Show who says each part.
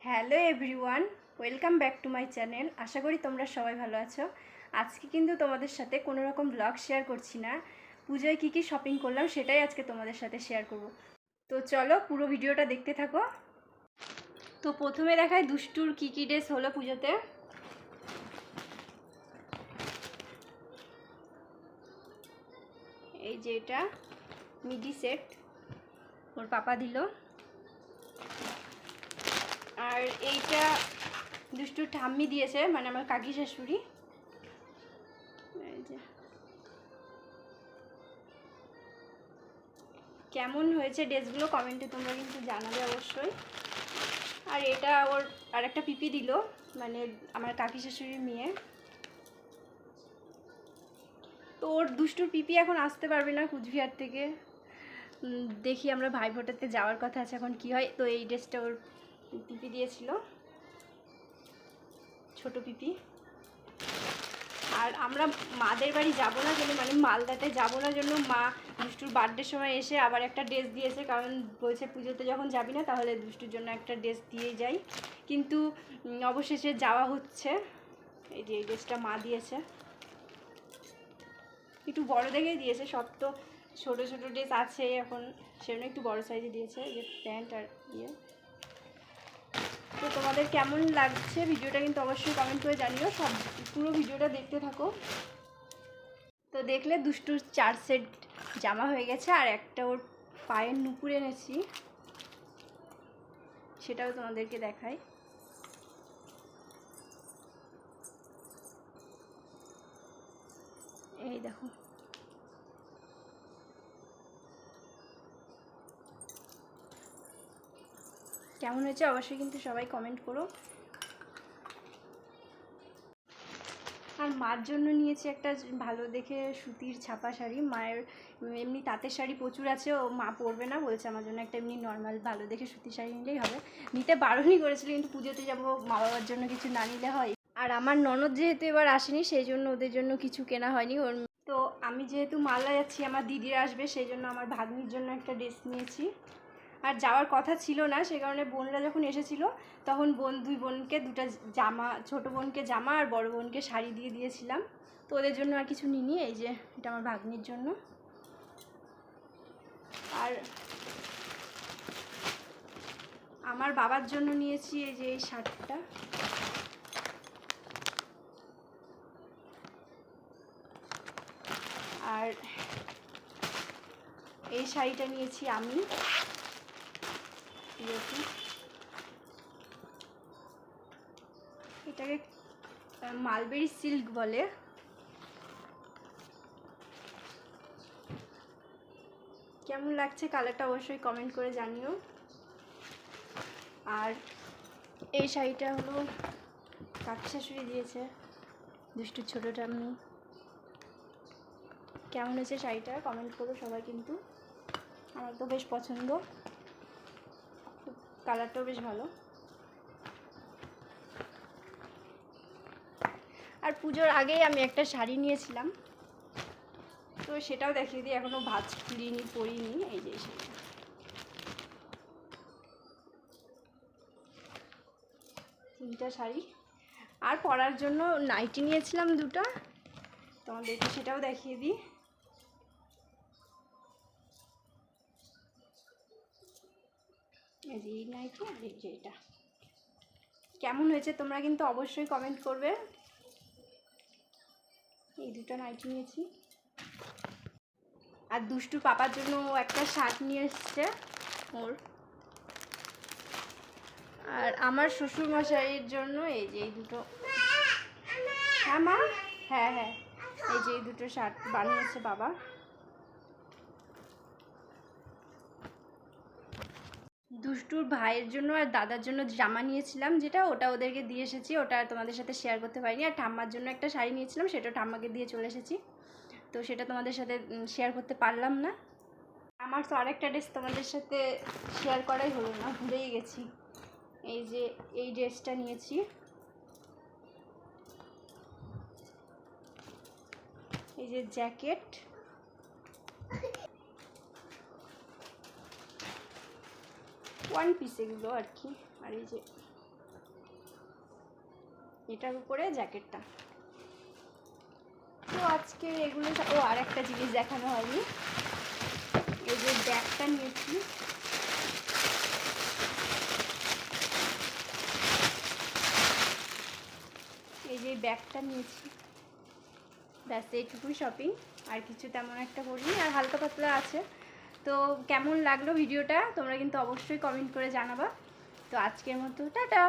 Speaker 1: Hello everyone, welcome back to my channel. আশা করি তোমরা সবাই ভালো আছো। আজকে কিন্তু তোমাদের সাথে কোনো রকম ব্লগ শেয়ার করছি না। পুজোয় কী কী শপিং করলাম সেটাই আজকে তোমাদের সাথে শেয়ার করব। তো চলো পুরো ভিডিওটা দেখতে থাকো। তো প্রথমে দেখায় দুষ্টুর কী কী ড্রেস হলো পুজোতে। এই যে এটা মিডি সেট ওর পাপা দিল, আর এইটা দুষ্টুর ঠাম্মি দিয়েছে, মানে আমার কাকি শাশুড়ি। এই যে কেমন হয়েছে ড্রেসগুলো কমেন্টে তোমরা কিন্তু জানাবে অবশ্যই। আর এটা ওর আর একটা পিপি দিল, মানে আমার কাকি শাশুড়ির মেয়ে। তো ওর দুষ্টুর পিপি এখন আসতে পারবে না কুচবিহার থেকে। দেখি আমরা ভাইফোঁটাতে যাওয়ার কথা আছে, এখন কি হয়। তো এই ড্রেসটা ওর পিপি দিয়েছিল, ছোট পিপি। আর আমরা মাদের বাড়ি যাবো না জন্য, মানে মালদাতে যাবো না জন্য মা দুষ্টুর বার্থডের সময় এসে আবার একটা ড্রেস দিয়েছে, কারণ বলছে পুজোতে যখন যাবি না তাহলে দুষ্টুর জন্য একটা ড্রেস দিয়ে যাই। কিন্তু অবশেষে যাওয়া হচ্ছে। এই যে এই ড্রেসটা মা দিয়েছে, একটু বড় দেখেই দিয়েছে, সব তো ছোটো ছোটো ড্রেস আছে এখন, সেজন্য একটু বড় সাইজে দিয়েছে। এই যে প্যান্ট আর ইয়ে। তো তোমাদের কেমন লাগছে ভিডিওটা কিন্তু অবশ্যই কমেন্ট করে জানিও, সব পুরো ভিডিওটা দেখতে থাকো। তো দেখলে দুষ্টুর 4 সেট জামা হয়ে গেছে, আর একটা ওর পায়ের নুপুর এনেছি, সেটাও তোমাদেরকে দেখাই। এই দেখো, কেমন হয়েছে অবশ্যই কিন্তু সবাই কমেন্ট করো। আর মার জন্য নিয়েছি একটা ভালো দেখে সুতির ছাপা শাড়ি। মায়ের এমনি তাঁতের শাড়ি প্রচুর আছে, ও মা পরবে না, বলছে আমার জন্য একটা এমনি নর্মাল ভালো দেখে সুতির শাড়ি নিলেই হবে। নিতে বারণই করেছিল, কিন্তু পুজোতে যাবো, মা বাবার জন্য কিছু না নিলে হয়। আর আমার ননদ যেহেতু এবার আসেনি, সেই জন্য ওদের জন্য কিছু কেনা হয়নি। ওর তো আমি যেহেতু মালদা যাচ্ছি, আমার দিদিরা আসবে, সেই জন্য আমার ভাগ্নির জন্য একটা ড্রেস নিয়েছি। আর যাওয়ার কথা ছিল না, সে কারণে বোনরা যখন এসেছিল তখন দুই বোনকে দুটো জামা, ছোটো বোনকে জামা আর বড় বোনকে শাড়ি দিয়ে দিয়েছিলাম। তো ওদের জন্য আর কিছু নিইনি। এই যে এটা আমার ভাগ্নির জন্য। আর আমার বাবার জন্য নিয়েছি এই যে এই শার্টটা। আর এই শাড়িটা নিয়েছি আমি। এটাকে মালবেরি সিল্ক বলে। কেমন লাগছে কালারটা অবশ্যই কমেন্ট করে জানিও। আর এই শাড়িটা হলো কাকি শাশুড়ি দিয়েছে, দুষ্টুর ছোটো ঠাম্মি। কেমন হয়েছে শাড়িটা কমেন্ট করো সবাই কিন্তু। আমার তো বেশ পছন্দ, কালারটাও বেশ ভালো। আর পুজোর আগেই আমি একটা শাড়ি নিয়েছিলাম, তো সেটাও দেখিয়ে দিই। এখনও ভাঁজ খুলিনি, পরিনি। এই যে শাড়িটা, তিনটা শাড়ি। আর পরার জন্য নাইটি নিয়েছিলাম দুটো, তোমাদেরকে সেটাও দেখিয়ে দিই। এই যে এই নাইটি, আর এই যে এটা। কেমন হয়েছে তোমরা কিন্তু অবশ্যই কমেন্ট করবে। এই দুটো নাইটি নিয়েছি। আর দুষ্টু পাপার জন্য একটা শার্ট নিয়ে এসছে ওর। আর আমার শ্বশুরমশাইয়ের জন্য এই যে এই দুটো। হ্যাঁ মা, হ্যাঁ হ্যাঁ, এই যে এই দুটো শার্ট বানিয়েছে বাবা। দুষ্টুর ভাইয়ের জন্য আর দাদার জন্য জামা নিয়েছিলাম, যেটা ওটা ওদেরকে দিয়ে এসেছি, ওটা তোমাদের সাথে শেয়ার করতে পারিনি। আর ঠাম্মার জন্য একটা শাড়ি নিয়েছিলাম, সেটা ঠাম্মাকে দিয়ে চলে এসেছি, তো সেটা তোমাদের সাথে শেয়ার করতে পারলাম না। আমার তো আরেকটা ড্রেস তোমাদের সাথে শেয়ার করাই হলো না, ভুলেই গেছি। এই যে এই ড্রেসটা নিয়েছি, এই যে জ্যাকেট, ওয়ান পিস এগুলো আর কি। আর এই যে এটার উপরে জ্যাকেটটা। তো আজকে এগুলো আর একটা জিনিস দেখানো হয়নি, এই যে ব্যাগটা নিয়েছি, এই যে ব্যাগটা নিয়েছি, ব্যাস এইটুকুই শপিং, আর কিছু তেমন একটা করিনি, আর হালকা পাতলা আছে। তো কেমন লাগলো ভিডিওটা তোমরা কিন্তু অবশ্যই কমেন্ট করে জানাবা। তো আজকের মতো টাটা।